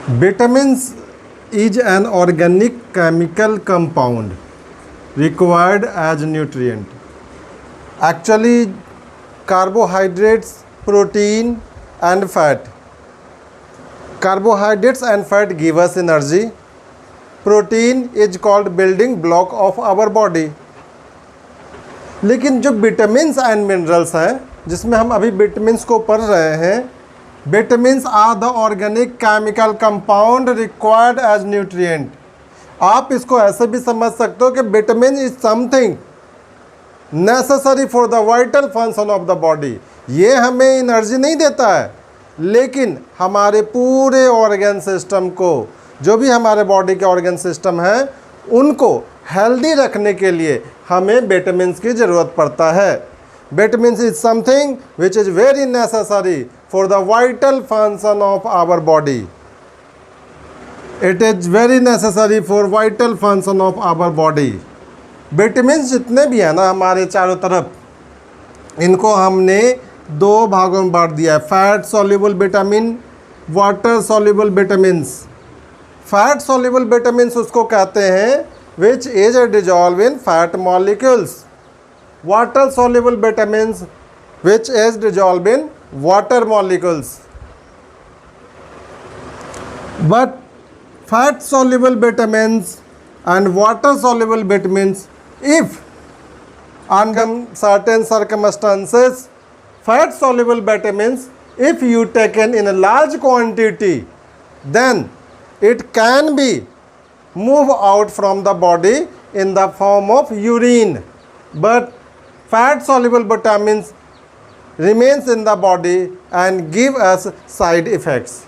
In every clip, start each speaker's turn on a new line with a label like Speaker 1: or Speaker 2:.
Speaker 1: Vitamins is an organic chemical compound required as nutrient. Actually, carbohydrates, protein and fat. Carbohydrates and fat give us energy. Protein is called building block of our body. लेकिन जो vitamins and minerals हैं, जिसमें हम अभी vitamins को पढ़ रहे हैं, vitamins are the organic chemical compound required as nutrient. आप इसको ऐसे भी समझ सकते हो कि vitamin is something necessary for the vital function of the body. ये हमें एनर्जी नहीं देता है, लेकिन हमारे पूरे ऑर्गन सिस्टम को, जो भी हमारे बॉडी के ऑर्गन सिस्टम हैं, उनको हेल्दी रखने के लिए हमें विटामिन्स की ज़रूरत पड़ता है. Vitamins is something which is very necessary for the vital function of our body. It is very necessary for vital function of our body. Vitamins जितने भी हैं ना हमारे चारों तरफ, इनको हमने दो भागों में बांट दिया है. Fat soluble vitamin, water soluble vitamins. Fat soluble vitamins उसको कहते हैं which is dissolved in fat molecules. Water soluble vitamins which is dissolved in water molecules. But fat soluble vitamins and water soluble vitamins, if under certain circumstances, fat soluble vitamins, if you taken in a large quantity, then it can be move out from the body in the form of urine, but fat soluble vitamins remains in the body and give us side effects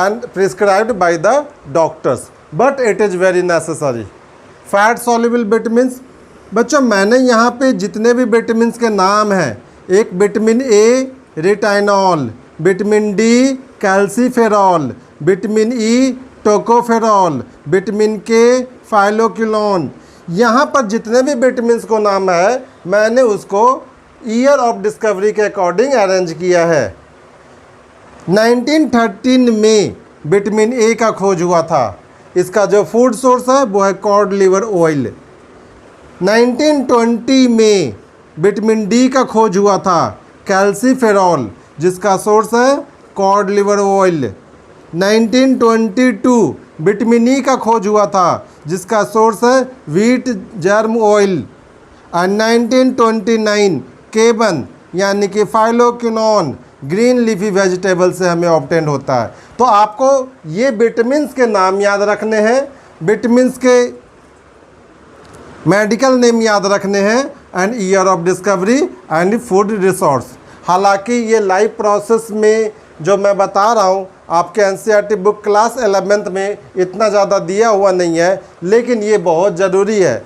Speaker 1: and prescribed by the doctors, but it is very necessary. fat soluble vitamins, बच्चों मैंने यहाँ पे जितने भी vitamins के नाम हैं, एक vitamin A retinol, vitamin D calciferol, vitamin E tocopherol, vitamin K phylloquinone, यहाँ पर जितने भी विटामिन्स को नाम है, मैंने उसको ईयर ऑफ डिस्कवरी के अकॉर्डिंग अरेंज किया है. 1913 में विटामिन ए का खोज हुआ था. इसका जो फूड सोर्स है वो है कॉड लिवर ऑयल. 1920 में विटामिन डी का खोज हुआ था, कैल्सीफेरॉल, जिसका सोर्स है cod liver oil. 1922 vitamin E का खोज हुआ था, जिसका सोर्स है व्हीट जर्म ऑयल. एंड 1929 केबन यानी कि फाइलोक्विनोन ग्रीन लीफी वेजिटेबल से हमें ऑब्टेन होता है. तो आपको ये विटामिन्स के नाम याद रखने हैं, विटामिन्स के मेडिकल नेम याद रखने हैं, and year of discovery and food resource. हालांकि ये लाइव प्रोसेस में जो मैं बता रहा हूँ, आपके एनसीईआरटी बुक क्लास 11th में इतना ज़्यादा दिया हुआ नहीं है, लेकिन ये बहुत ज़रूरी है.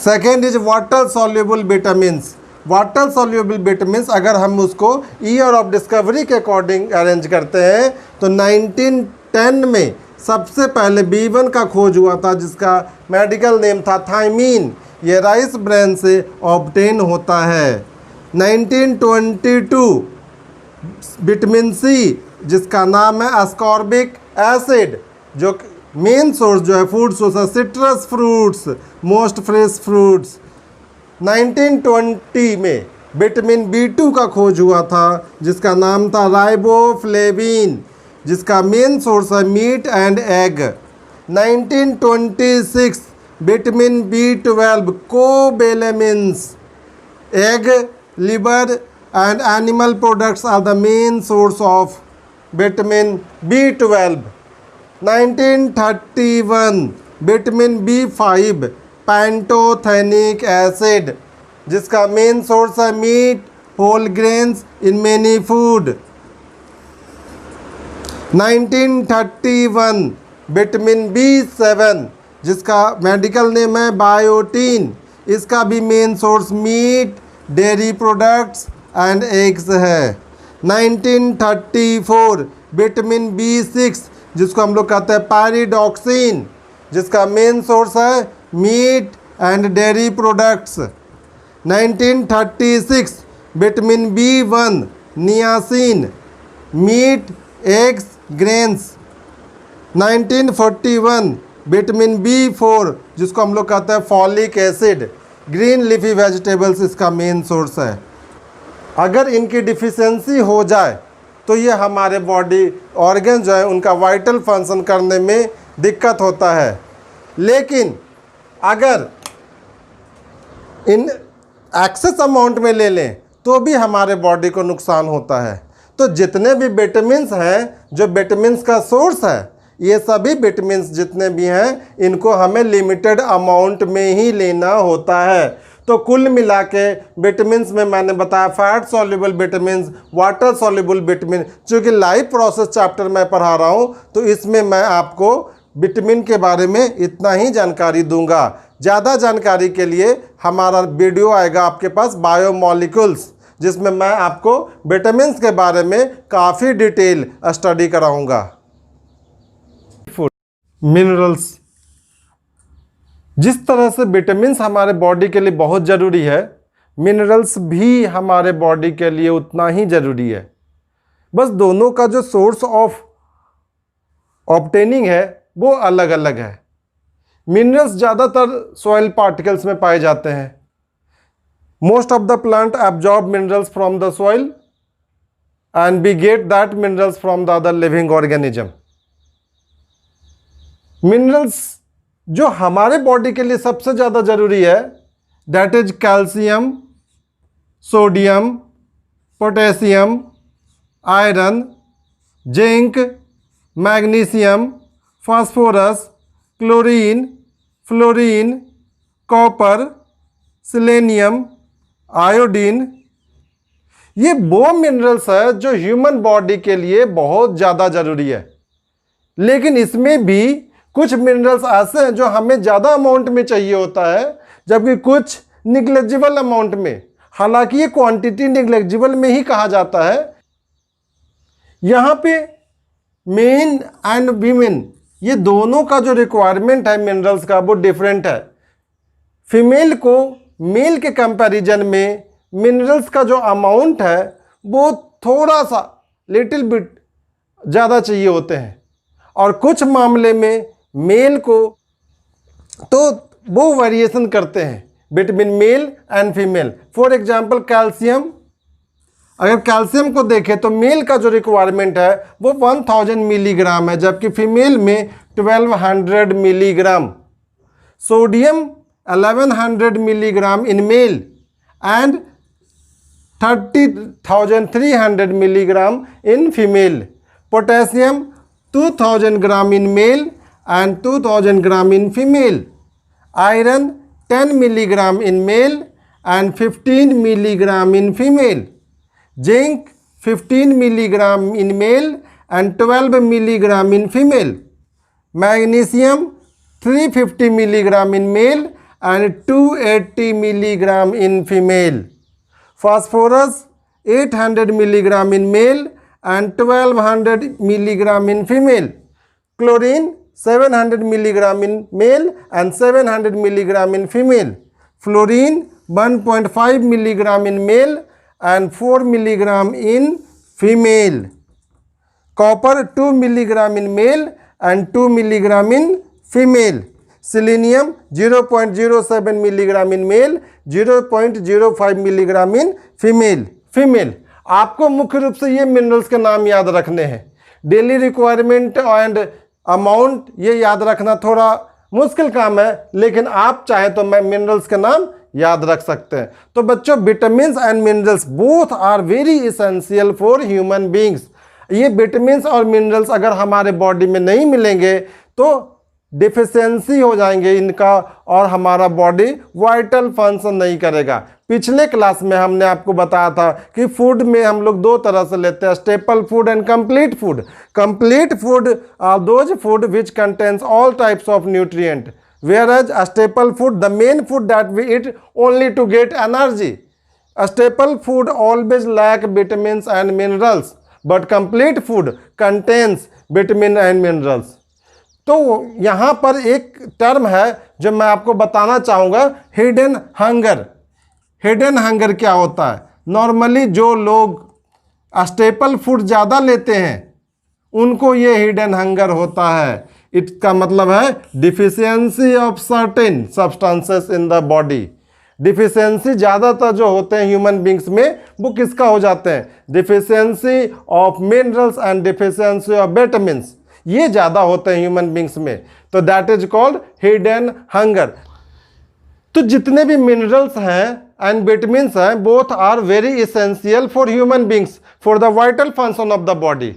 Speaker 1: Second is water soluble vitamins. Water soluble vitamins अगर हम उसको ईयर ऑफ डिस्कवरी के अकॉर्डिंग अरेंज करते हैं, तो 1910 में सबसे पहले B1 का खोज हुआ था, जिसका मेडिकल नेम था थायमीन. ये राइस ब्रेन से ऑब्टेन होता है. 1922 विटामिन सी, जिसका नाम है अस्कॉर्बिक एसिड, जो मेन सोर्स जो है फूड सोर्स है citrus fruits, most fresh fruits. 1920 में विटामिन B2 का खोज हुआ था, जिसका नाम था राइबोफ्लेविन, जिसका मेन सोर्स है meat and egg. 1926 vitamin B12 cobalamins. Egg, liver and animal products are the main source of vitamin B12. 1931 vitamin B5 pantothenic acid, जिसका मेन सोर्स है meat, whole grains in many food. 1931 vitamin B7, जिसका medical name है biotin, इसका भी main source meat, dairy products and eggs है. 1934 vitamin B6, जिसको हम लोग कहते हैं पैरिडॉक्सिन, जिसका मेन सोर्स है meat and dairy products. 1936 vitamin B1 niacin, meat, eggs, grains 1941 vitamin B4 जिसको हम लोग कहते हैं folic acid, green leafy vegetables इसका मेन सोर्स है। अगर इनकी डिफिशियंसी हो जाए तो ये हमारे बॉडी ऑर्गन जो है उनका वाइटल फंक्शन करने में दिक्कत होता है। लेकिन अगर इन एक्सेस अमाउंट में ले लें तो भी हमारे बॉडी को नुकसान होता है। तो जितने भी विटामिन्स हैं, जो विटामिन्स का सोर्स है, ये सभी विटामिन्स जितने भी हैं इनको हमें लिमिटेड अमाउंट में ही लेना होता है। तो कुल मिला के विटामिन्स में मैंने बताया fat soluble vitamins, water soluble vitamin. चूँकि लाइफ प्रोसेस चैप्टर मैं पढ़ा रहा हूँ तो इसमें मैं आपको विटामिन के बारे में इतना ही जानकारी दूंगा। ज़्यादा जानकारी के लिए हमारा वीडियो आएगा आपके पास बायोमॉलिक्यूल्स, जिसमें मैं आपको विटामिन्स के बारे में काफ़ी डिटेल स्टडी कराऊंगा। मिनरल्स, जिस तरह से विटामिन्स हमारे बॉडी के लिए बहुत ज़रूरी है, मिनरल्स भी हमारे बॉडी के लिए उतना ही ज़रूरी है। बस दोनों का जो सोर्स ऑफ ऑब्टेनिंग है वो अलग अलग है। मिनरल्स ज़्यादातर सॉइल पार्टिकल्स में पाए जाते हैं। Most of the plant absorb minerals from the soil and we get that minerals from the other living organism. Minerals जो हमारे बॉडी के लिए सबसे ज़्यादा ज़रूरी है that is calcium, sodium, potassium, iron, zinc, magnesium, phosphorus, chlorine, fluorine, copper, selenium, iodine. ये वो मिनरल्स है जो ह्यूमन बॉडी के लिए बहुत ज़्यादा ज़रूरी है। लेकिन इसमें भी कुछ मिनरल्स ऐसे हैं जो हमें ज़्यादा अमाउंट में चाहिए होता है, जबकि कुछ निग्लेजिबल अमाउंट में। हालांकि ये क्वांटिटी निग्लेजिबल में ही कहा जाता है। यहाँ पे मेन एंड वीमेन ये दोनों का जो रिक्वायरमेंट है मिनरल्स का वो डिफरेंट है। फीमेल को मेल के कंपैरिजन में मिनरल्स का जो अमाउंट है वो थोड़ा सा लिटिल बिट ज़्यादा चाहिए होते हैं, और कुछ मामले में मेल को तो वो वेरिएशन करते हैं between male and female. For example calcium, अगर कैल्शियम को देखें तो मेल का जो रिक्वायरमेंट है वो 1000 मिलीग्राम है, जबकि फीमेल में 1200 milligram. Sodium 1100 milligram in male and 30,300 milligram in female. Potassium 2000 gram in male and 2000 gram in female. Iron 10 milligram in male and 15 milligram in female. Zinc 15 milligram in male and 12 milligram in female. Magnesium 350 milligram in male and 280 milligram in female. Phosphorus 800 milligram in male and 1200 milligram in female. Chlorine 700 milligram in male and 700 milligram in female. Fluorine 1.5 milligram in male and 4 milligram in female. Copper 2 milligram in male and 2 milligram in female. Selenium 0.07 milligram in male, 0.05 milligram in female. आपको मुख्य रूप से ये minerals के नाम याद रखने हैं। डेली रिक्वायरमेंट एंड अमाउंट ये याद रखना थोड़ा मुश्किल काम है, लेकिन आप चाहे तो मैं मिनरल्स के नाम याद रख सकते हैं। तो बच्चों, vitamins and minerals both are very essential for human beings. ये विटामिन्स और मिनरल्स अगर हमारे बॉडी में नहीं मिलेंगे तो डिफिशियंसी हो जाएंगे इनका और हमारा बॉडी वाइटल फंक्शन नहीं करेगा। पिछले क्लास में हमने आपको बताया था कि फूड में हम लोग दो तरह से लेते हैं, staple food and complete food. Complete food are those food which contains all types of nutrient, whereas a staple food, the main food that we eat only to get energy. A staple food always lack vitamins and minerals, but complete food contains vitamin and minerals. तो यहाँ पर एक term है जो मैं आपको बताना चाहूँगा, हिडन हंगर। हिडन हंगर क्या होता है? नॉर्मली जो लोग स्टेपल फूड ज़्यादा लेते हैं उनको ये हिडन हंगर होता है। इसका मतलब है deficiency of certain substances in the body. Deficiency ज़्यादातर जो होते हैं ह्यूमन बींग्स में वो किसका हो जाते हैं? Deficiency of minerals and deficiency of vitamins, ये ज़्यादा होते हैं ह्यूमन बींग्स में, तो that is called hidden hunger. तो जितने भी मिनरल्स हैं एंड विटामिन्स हैं, both are very essential for human beings for the vital function of the body.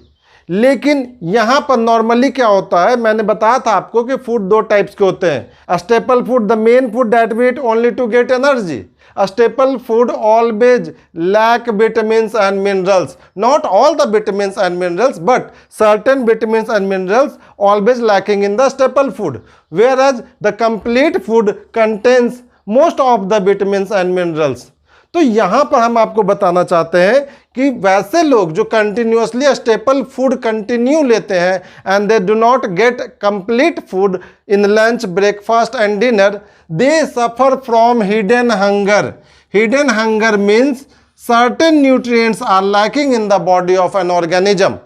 Speaker 1: लेकिन यहाँ पर नॉर्मली क्या होता है, मैंने बताया था आपको कि फूड दो टाइप्स के होते हैं। Staple food, the main food that we eat only to get energy. Staple food always lack vitamins and minerals, not all the vitamins and minerals, but certain vitamins and minerals always lacking in the staple food, whereas the complete food contains most of the vitamins and minerals। तो यहाँ पर हम आपको बताना चाहते हैं कि वैसे लोग जो कंटिन्यूसली स्टेपल फूड कंटिन्यू लेते हैं and they do not get complete food in lunch, breakfast and dinner, they suffer from hidden hunger. Hidden hunger means certain nutrients are lacking in the body of an organism.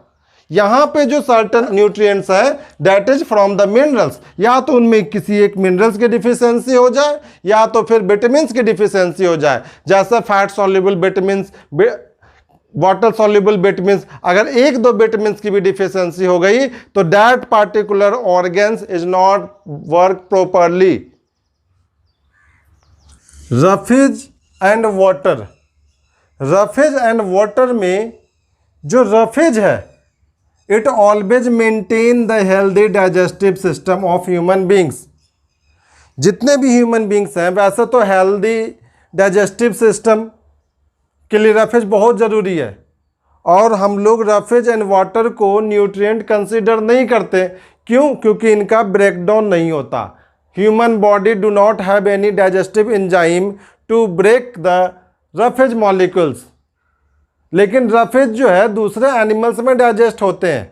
Speaker 1: यहाँ पे जो certain nutrients है that is from the minerals, या तो उनमें किसी एक minerals की डिफिशियंसी हो जाए या तो फिर विटामिन्स की डिफिशियंसी हो जाए, जैसे fat soluble vitamins, water soluble vitamins. अगर एक दो विटामिन्स की भी डिफिशियंसी हो गई तो that particular organs is not work properly. Roughage and water, roughage and water में जो रफेज है it always maintain the healthy digestive system of human beings. जितने भी ह्यूमन बींग्स हैं वैसे तो हेल्दी डाइजेस्टिव सिस्टम के लिए रफेज बहुत ज़रूरी है, और हम लोग रफेज एंड वाटर को न्यूट्रिएंट कंसीडर नहीं करते। क्यों? क्योंकि इनका ब्रेकडाउन नहीं होता। Human body do not have any digestive enzyme to break the roughage molecules, लेकिन रफेज जो है दूसरे एनिमल्स में डाइजेस्ट होते हैं।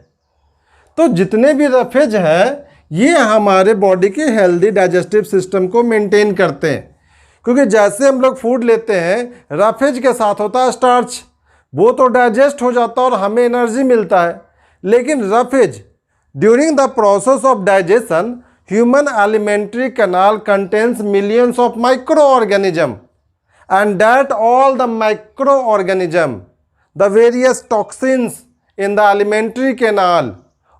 Speaker 1: तो जितने भी रफेज हैं ये हमारे बॉडी के हेल्दी डाइजेस्टिव सिस्टम को मेंटेन करते हैं, क्योंकि जैसे हम लोग फूड लेते हैं रफेज के साथ होता है स्टार्च, वो तो डाइजेस्ट हो जाता है और हमें एनर्जी मिलता है। लेकिन roughage during the process of digestion human alimentary canal contains millions of micro organism, and that all the micro organism, the various toxins in the alimentary canal,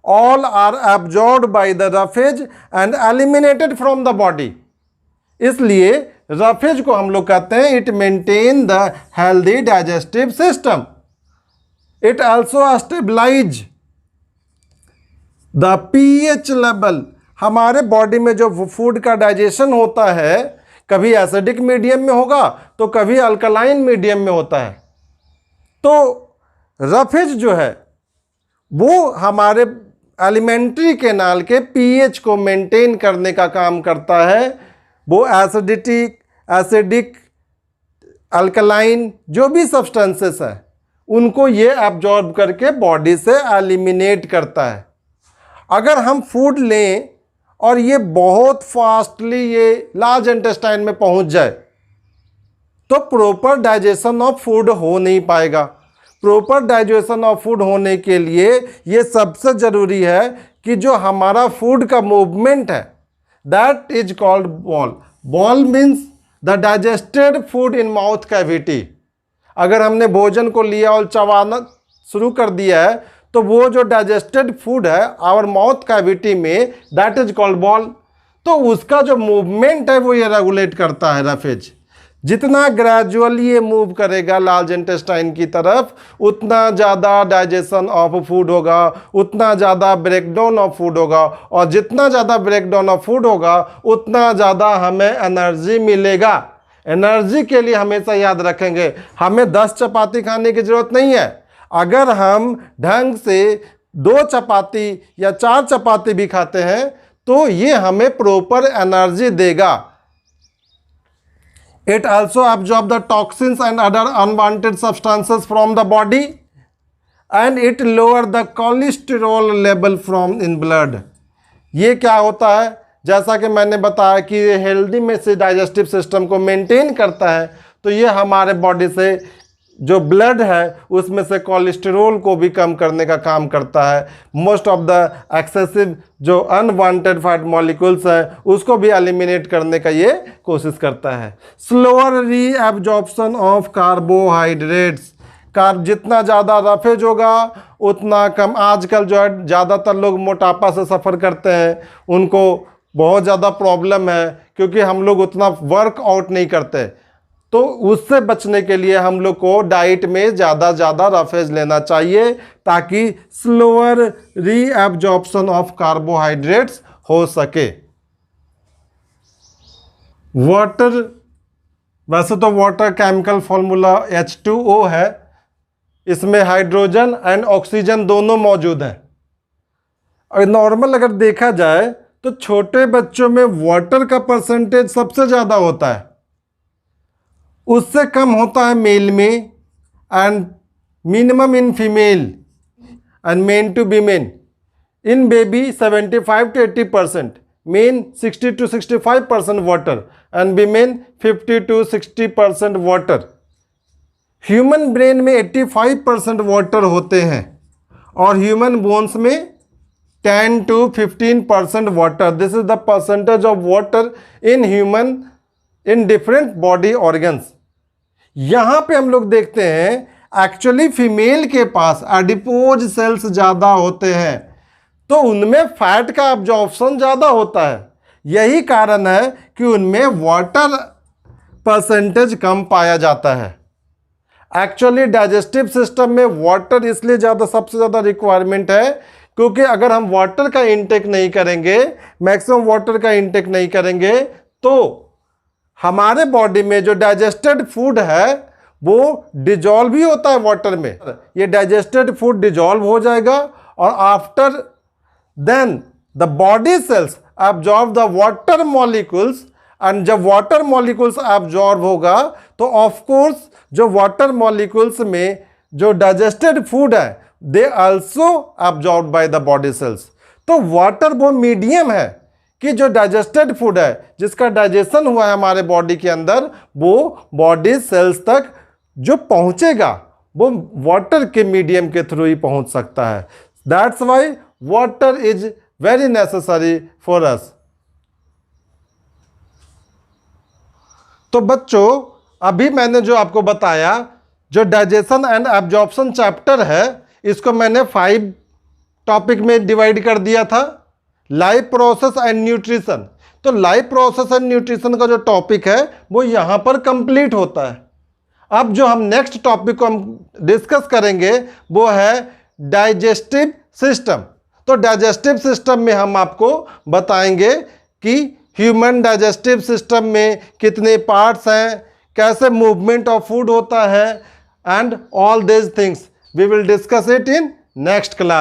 Speaker 1: all are absorbed by the roughage and eliminated from the body। इसलिए roughage को हम लोग कहते हैं it maintain the healthy digestive system. It also stabilize the pH level. हमारे body में जो food का डाइजेशन होता है कभी एसिडिक मीडियम में होगा तो कभी अल्कलाइन मीडियम में होता है। तो रफेज जो है वो हमारे एलिमेंट्री कैनाल के पीएच को मेंटेन करने का काम करता है। वो एसिडिक, अल्कलाइन जो भी सब्सटेंसेस हैं उनको ये एब्जॉर्ब करके बॉडी से एलिमिनेट करता है। अगर हम फूड लें और ये बहुत फास्टली ये लार्ज इंटेस्टाइन में पहुंच जाए तो प्रॉपर डाइजेशन ऑफ फूड हो नहीं पाएगा। प्रॉपर डाइजेशन ऑफ फूड होने के लिए ये सबसे ज़रूरी है कि जो हमारा फूड का मूवमेंट है that is called ball. Ball means the digested food in mouth cavity. अगर हमने भोजन को लिया और चबाना शुरू कर दिया है तो वो जो डाइजेस्टेड फूड है आवर माउथ कैविटी में दैट इज कॉल्ड बॉल। तो उसका जो मूवमेंट है वो ये रेगुलेट करता है रफेज। जितना ग्रेजुअली ये मूव करेगा लार्ज इंटेस्टाइन की तरफ उतना ज़्यादा डाइजेशन ऑफ फूड होगा, उतना ज़्यादा ब्रेकडाउन ऑफ फूड होगा, और जितना ज़्यादा ब्रेकडाउन ऑफ फूड होगा उतना ज़्यादा हमें एनर्जी मिलेगा। एनर्जी के लिए हमेशा याद रखेंगे हमें 10 चपाती खाने की ज़रूरत नहीं है। अगर हम ढंग से 2 चपाती या 4 चपाती भी खाते हैं तो ये हमें प्रॉपर एनर्जी देगा। It also absorbs the toxins and other unwanted substances from the body, and it lower the cholesterol level from in blood। ये क्या होता है? जैसा कि मैंने बताया कि ये हेल्दी में से डाइजेस्टिव सिस्टम को मेंटेन करता है, तो ये हमारे बॉडी से जो ब्लड है उसमें से कोलेस्टेरोल को भी कम करने का काम करता है। मोस्ट ऑफ द एक्सेसिव जो अनवांटेड फैट मॉलिक्यूल्स हैं उसको भी एलिमिनेट करने का ये कोशिश करता है। स्लोअर रीएब्जॉर्प्शन ऑफ कार्बोहाइड्रेट्स, जितना ज़्यादा रफेज होगा उतना कम। आजकल जो है ज़्यादातर लोग मोटापा से सफ़र करते हैं, उनको बहुत ज़्यादा प्रॉब्लम है क्योंकि हम लोग उतना वर्कआउट नहीं करते। तो उससे बचने के लिए हम लोग को डाइट में ज़्यादा रफेज लेना चाहिए ताकि स्लोअर रीएब्जॉर्प्शन ऑफ कार्बोहाइड्रेट्स हो सके। वाटर, वैसे तो वाटर केमिकल फॉर्मूला H2O है, इसमें हाइड्रोजन एंड ऑक्सीजन दोनों मौजूद हैं। और नॉर्मल अगर देखा जाए तो छोटे बच्चों में वाटर का परसेंटेज सबसे ज़्यादा होता है, उससे कम होता है मेल में, and minimum in female and men to women. In baby 75 to 80%, men 60 to 65% water and women 50 to 60% water. Human brain में 85% वाटर होते हैं और ह्यूमन बोन्स में 10 to 15% water. This is the percentage of water in human in different body organs. यहाँ पे हम लोग देखते हैं एक्चुअली फीमेल के पास एडिपोज सेल्स ज़्यादा होते हैं, तो उनमें फैट का अब्जॉर्प्शन ज़्यादा होता है। यही कारण है कि उनमें वाटर परसेंटेज कम पाया जाता है। एक्चुअली डाइजेस्टिव सिस्टम में वाटर इसलिए सबसे ज़्यादा रिक्वायरमेंट है क्योंकि अगर हम वाटर का इंटेक नहीं करेंगे, मैक्सिमम वाटर का इंटेक नहीं करेंगे, तो हमारे बॉडी में जो डाइजेस्टेड फूड है वो डिजॉल्व भी होता है वाटर में। ये डाइजेस्टेड फूड डिजॉल्व हो जाएगा और after then the body cells absorb the water molecules, and जब वाटर मॉलिक्यूल्स एब्जॉर्ब होगा तो ऑफ कोर्स जो वाटर मॉलिक्यूल्स में जो डाइजेस्टेड फूड है they also absorb by the body cells. तो वाटर वो मीडियम है कि जो डाइजेस्टेड फूड है, जिसका डाइजेशन हुआ है हमारे बॉडी के अंदर, वो बॉडी सेल्स तक जो पहुंचेगा वो वाटर के मीडियम के थ्रू ही पहुंच सकता है। That's why water is very necessary for us. तो बच्चों, अभी मैंने जो आपको बताया, जो डाइजेशन एंड एब्जॉर्प्शन चैप्टर है, इसको मैंने 5 टॉपिक में डिवाइड कर दिया था। लाइफ प्रोसेस एंड न्यूट्रिशन, तो लाइफ प्रोसेस एंड न्यूट्रिशन का जो टॉपिक है वो यहाँ पर कंप्लीट होता है। अब जो हम नेक्स्ट टॉपिक को हम डिस्कस करेंगे वो है डाइजेस्टिव सिस्टम। तो डाइजेस्टिव सिस्टम में हम आपको बताएंगे कि ह्यूमन डाइजेस्टिव सिस्टम में कितने पार्ट्स हैं, कैसे मूवमेंट ऑफ फूड होता है, and all this things we will discuss it in next class.